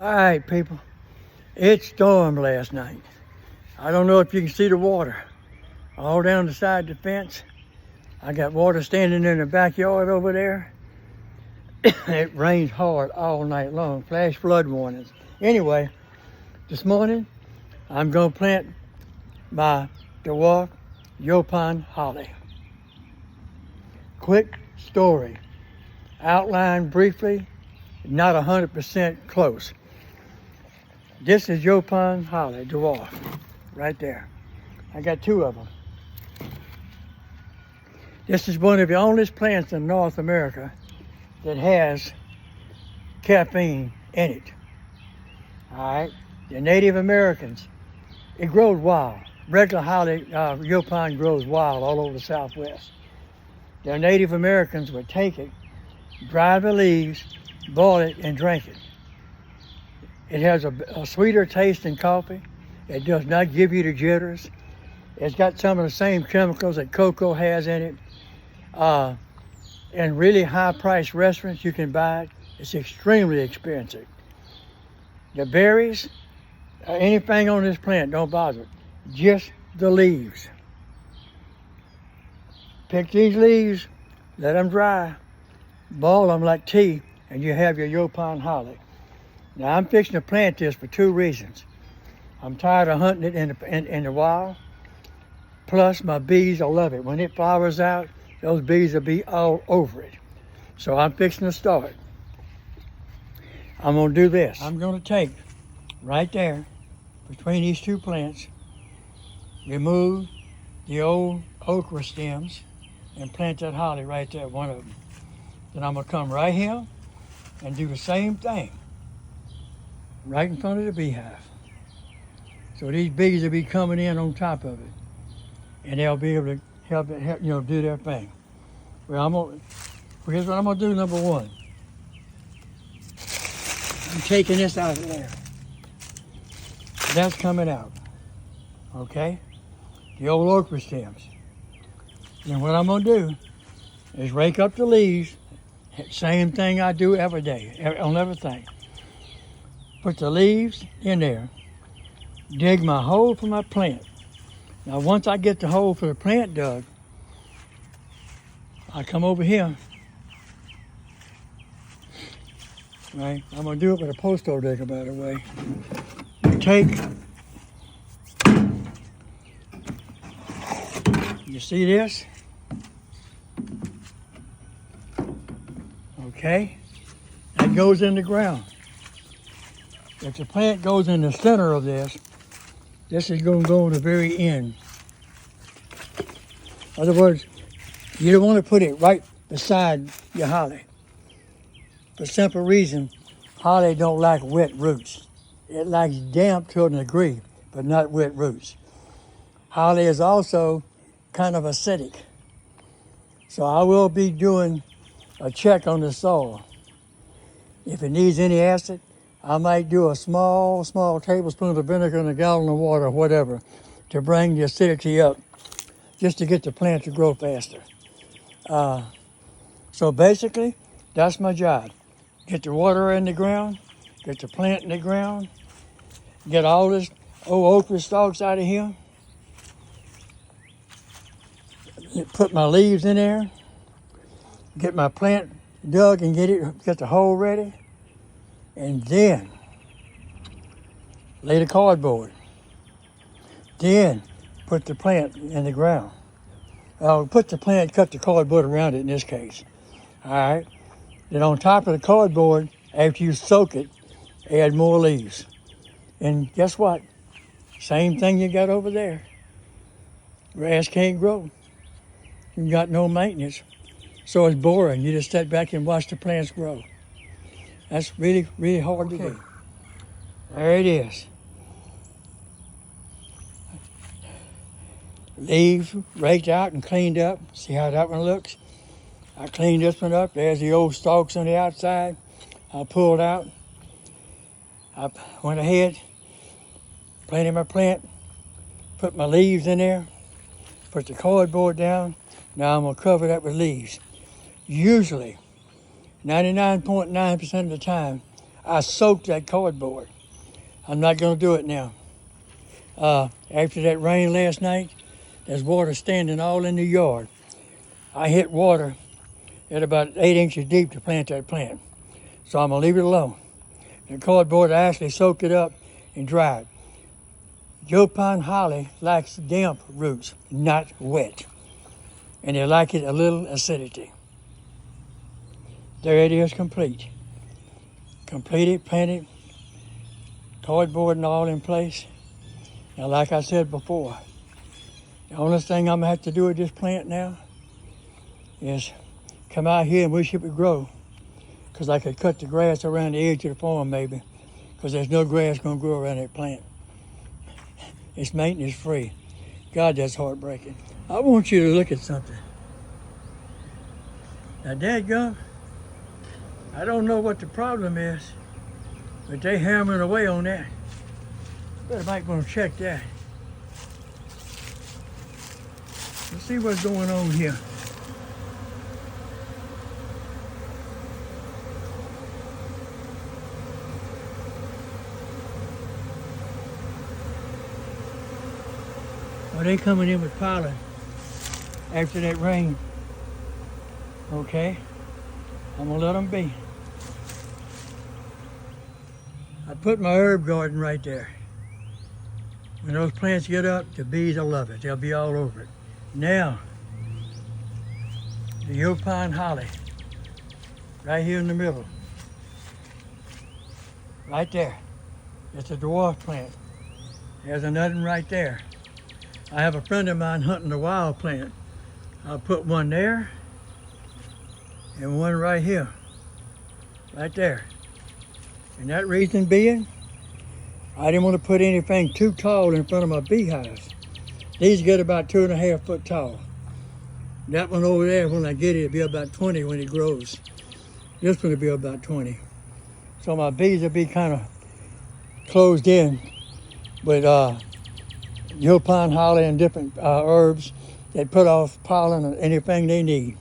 All right, people. It stormed last night. I don't know if you can see the water all down the side of the fence. I got water standing in the backyard over there. It rained hard all night long. Flash flood warnings. Anyway, this morning I'm going to plant my dwarf Yaupon holly. Quick story. Outlined briefly, not 100% close. This is Yaupon holly, dwarf, right there. I got two of them. This is one of the only plants in North America that has caffeine in it. All right, the Native Americans, it grows wild. Regular holly, Yaupon grows wild all over the Southwest. The Native Americans would take it, dry the leaves, boil it, and drink it. It has a sweeter taste than coffee. It does not give you the jitters. It's got some of the same chemicals that cocoa has in it. In really high-priced restaurants, you can buy it. It's extremely expensive. The berries, anything on this plant, don't bother. Just the leaves. Pick these leaves, let them dry, boil them like tea, and you have your Yaupon holly. Now, I'm fixing to plant this for two reasons. I'm tired of hunting it in the wild. Plus, my bees will love it. When it flowers out, those bees will be all over it. So I'm fixing to start. I'm going to do this. I'm going to take right there, between these two plants, remove the old okra stems and plant that holly right there, one of them. Then I'm going to come right here and do the same thing right in front of the beehive. So these bees will be coming in on top of it, and they'll be able to help do their thing. Well, here's what I'm gonna do. Number one, I'm taking this out of there. That's coming out, okay? The old okra stems. And what I'm gonna do is rake up the leaves, same thing I do every day, on everything. Put the leaves in there, dig my hole for my plant. Now, once I get the hole for the plant dug, I come over here, right? I'm gonna do it with a postal digger, by the way. You see this? Okay, that goes in the ground. If the plant goes in the center of this, this is going to go in the very end. In other words, you don't want to put it right beside your holly. For simple reason, holly don't like wet roots. It likes damp to a degree, but not wet roots. Holly is also kind of acidic. So I will be doing a check on the soil. If it needs any acid, I might do a small tablespoon of vinegar in a gallon of water or whatever to bring the acidity up, just to get the plant to grow faster. So basically, that's my job. Get the water in the ground, get the plant in the ground, get all this old okra stalks out of here, put my leaves in there, get my plant dug and get the hole ready, and then lay the cardboard. Then put the plant in the ground. Put the plant, cut the cardboard around it in this case. All right. Then on top of the cardboard, after you soak it, add more leaves. And guess what? Same thing you got over there. Grass can't grow. You got no maintenance. So it's boring. You just sit back and watch the plants grow. That's really, really hard to do. There it is. Leaves raked out and cleaned up. See how that one looks? I cleaned this one up. There's the old stalks on the outside. I pulled out. I went ahead, planted my plant, put my leaves in there, put the cardboard down. Now I'm gonna cover that with leaves. Usually, 99.9% of the time, I soaked that cardboard. I'm not going to do it now. After that rain last night, there's water standing all in the yard. I hit water at about 8 inches deep to plant that plant. So I'm going to leave it alone. The cardboard, I actually soaked it up and dried. Yaupon holly likes damp roots, not wet. And they like it a little acidity. There it is, complete. Completed, planted, cardboard and all in place. Now, like I said before, the only thing I'm gonna have to do with this plant now is come out here and wish it would grow, because I could cut the grass around the edge of the farm maybe, because there's no grass gonna grow around that plant. It's maintenance free. God, that's heartbreaking. I want you to look at something. Now, dadgum, I don't know what the problem is, but they hammering away on that. But I might want to check that. Let's see what's going on here. Are they coming in with pollen after that rain? Okay, I'm gonna let them be. I put my herb garden right there. When those plants get up, the bees will love it. They'll be all over it. Now, the Yaupon holly, right here in the middle. Right there. It's a dwarf plant. There's another one right there. I have a friend of mine hunting a wild plant. I'll put one there and one right here. Right there. And that reason being, I didn't want to put anything too tall in front of my beehives. These get about 2.5 foot tall. That one over there, when I get it, it'll be about 20 when it grows. This one will be about 20. So my bees will be kind of closed in with Yaupon holly and different herbs that put off pollen and anything they need.